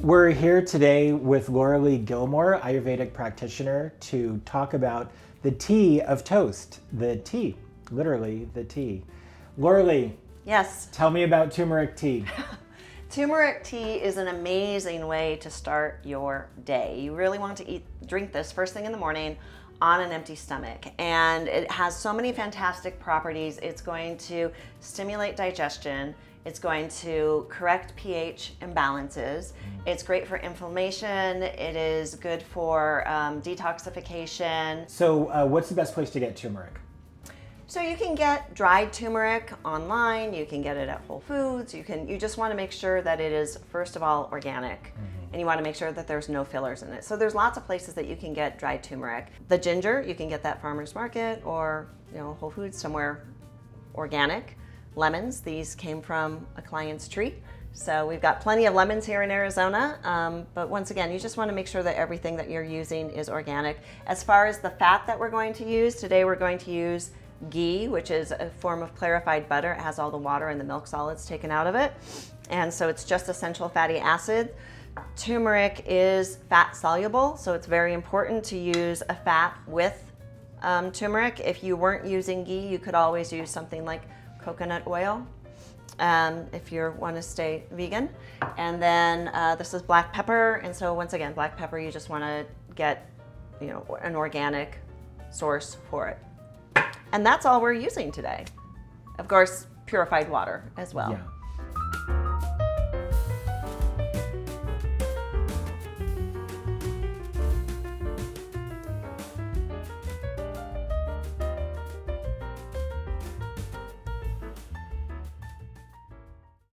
We're here today with Laura Lee Gilmore, Ayurvedic practitioner, to talk about the tea of toast. The tea, literally the tea. Laura Lee. Yes. Tell me about turmeric tea. Turmeric tea is an amazing way to start your day. You really want to drink this first thing in the morning on an empty stomach. And it has so many fantastic properties. It's going to stimulate digestion. It's going to correct pH imbalances. It's great for inflammation. It is good for detoxification. So what's the best place to get turmeric? So you can get dried turmeric online. You can get it at Whole Foods. You just want to make sure that it is, first of all, organic. And you want to make sure that there's no fillers in it. So there's lots of places that you can get dried turmeric. The ginger, you can get that farmer's market or Whole Foods, somewhere organic. Lemons, these came from a client's tree. So we've got plenty of lemons here in Arizona. But once again, you just want to make sure that everything that you're using is organic. As far as the fat that we're going to use, today we're going to use ghee, which is a form of clarified butter. It has all the water and the milk solids taken out of it. And so it's just essential fatty acid. Turmeric is fat soluble, so it's very important to use a fat with turmeric. If you weren't using ghee, you could always use something like coconut oil if you want to stay vegan. And then this is black pepper. And so once again, black pepper, you just want to get an organic source for it. And that's all we're using today. Of course, purified water as well. Yeah.